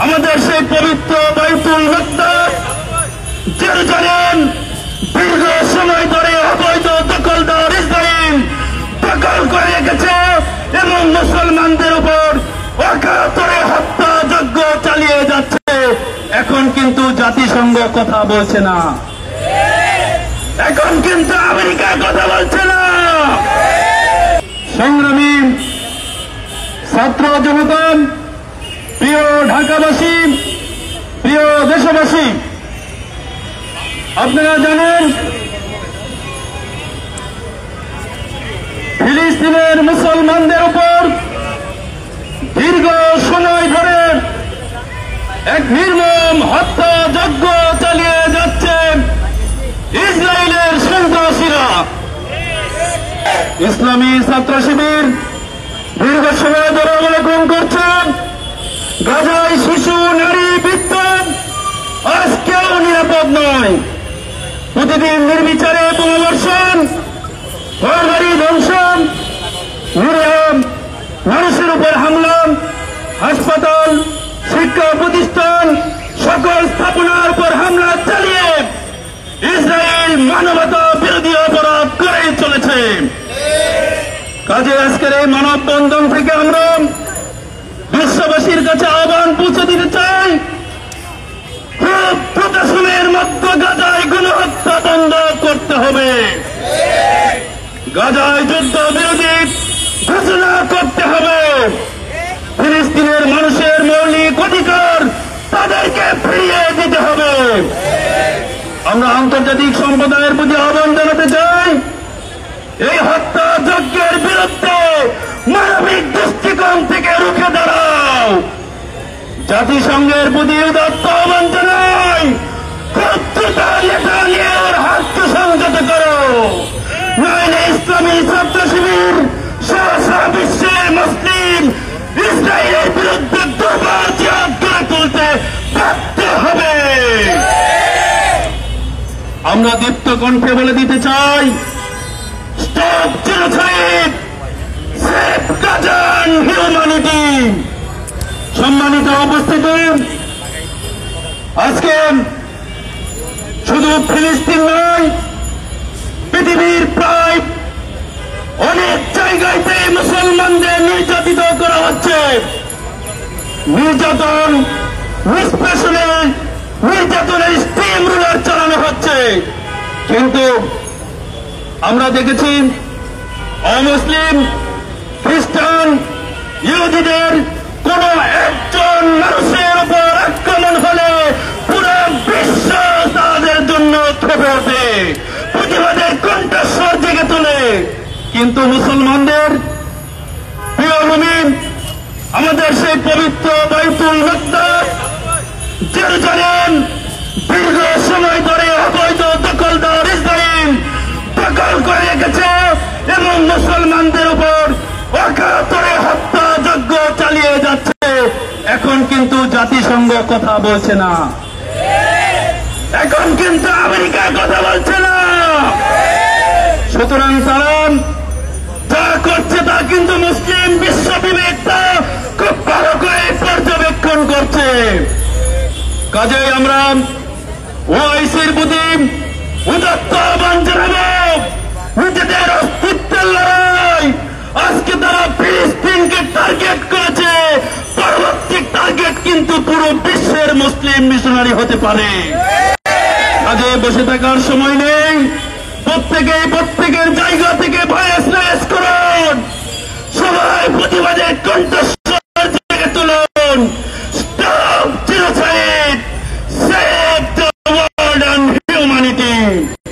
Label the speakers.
Speaker 1: আমাদের সেই পবিত্র বাইতুল মুকদ্দাস জেরুজালেম দীর্ঘ সময় ধরে অবৈধ দখলদার ইসরায়েল দখল করে রেখেছে এবং মুসলমানদের উপর অকাতরে হত্যাযজ্ঞ চালিয়ে যাচ্ছে। এখন কিন্তু জাতিসংঘ কথা বলছে না, এখন কিন্তু আমেরিকা কথা বলছে না। সংগ্রামী ছাত্র জনতা, প্রিয় ঢাকাবাসী, প্রিয় দেশবাসী, আপনারা জানেন ফিলিস্তিনের মুসলমানদের উপর দীর্ঘ সময় ধরে এক নির্মম হত্যাযজ্ঞ চালিয়ে যাচ্ছে ইসরায়েলের সন্ত্রাসীরা। ইসলামী ছাত্র শিবির দীর্ঘ সময় ধরে অবলোকন করছেন গাজায় শিশু, নারী, বৃদ্ধ আজকেও নিরাপদ নয়। প্রতিদিন নির্বিচারে বোমাবর্ষণ, ঘরবাড়ি ধ্বংসন, মানুষের উপর হামলা, হাসপাতাল, শিক্ষা প্রতিষ্ঠান, সকল স্থাপনার উপর হামলা চালিয়ে ইসরায়েল মানবতা বিরোধী অপরাধ করে চলেছে। কাজে আজকের এই মানববন্ধন থেকে আমরা বিশ্ববাসীর কাছে আহ্বান পৌঁছে দিতে চাই, প্রশাসনের মধ্যে গাজায় গণহত্যা বন্ধ করতে হবে, গাজায় যুদ্ধ বিরোধী ঘোষণা করতে হবে, ফিলিস্তিনের মানুষের মৌলিক অধিকার তাদেরকে ফিরিয়ে দিতে হবে। আমরা আন্তর্জাতিক সম্প্রদায়ের প্রতি আহ্বান জানাতে চাই, এই হত্যাযজ্ঞের বিরুদ্ধে মানবিক দৃষ্টিকোণ থেকে রুখে দাঁড়াও। জাতিসংঘের প্রতি উদাত্ত আহ্বান জানাই, নেতানিয়াহুর হাতকে সংযত করো, নইলে ইসলামী ছাত্র শিবির সারা বিশ্বের মুসলিম ইসরায়েলের বিরুদ্ধে দুর্বার জিহাদ গড়ে তুলতে বাধ্য হবে। আমরা দীপ্ত কণ্ঠে বলে দিতে চাই, stop genocide, save Gaza and humanity. সম্মানিত উপস্থিতি, আজকে শুধু ফিলিস্তিন নয়, পৃথিবীর প্রায় অনেক জায়গাতে মুসলমানদের নির্যাতিত করা হচ্ছে। নির্যাতন, নিষ্পেষণে নির্যাতনের স্টিম রুলার চালানো হচ্ছে। কিন্তু আমরা দেখেছি অমুসলিম, খ্রিস্টান, ইহুদিদের কোন একজন মানুষের উপর আক্রমণ হলে পুরো বিশ্ব তাদের জন্য ক্ষেপে ওঠে, প্রতিবাদের কণ্ঠস্বর জেগে তোলে। কিন্তু মুসলমানদের প্রিয় ভূমি, আমাদের সেই পবিত্র বাইতুল মুকদ্দাস জেরুজালেম দীর্ঘ সময় ধরে অবৈধ দখলদার ইসরায়েল দখল করে রেখেছে এবং মুসলমানদের উপর অকাতরে হত্যাযজ্ঞ চালিয়ে যাচ্ছে। এখন কিন্তু জাতিসংঘ কথা বলছে না, এখন কিন্তু আমেরিকা কথা বলছে না। সুতরাং তারা যা করছে তা কিন্তু মুসলিম বিশ্ব বিবেকটা খুব ভালো করে পর্যবেক্ষণ করছে। কাজেই আমরা ওআইসির প্রতি উদাত্ত আহ্বান জানাবো, নিজেদের অস্তিত্বের লড়াই। আজকে তারা ফিলিস্তিনকে টার্গেট করেছে, পরবর্তী টার্গেট কিন্তু পুরো বিশ্বের মুসলিম মিশনারি হতে পারে। কাজে বসে থাকার সময় নেই, প্রত্যেকের জায়গা থেকে ভয়ে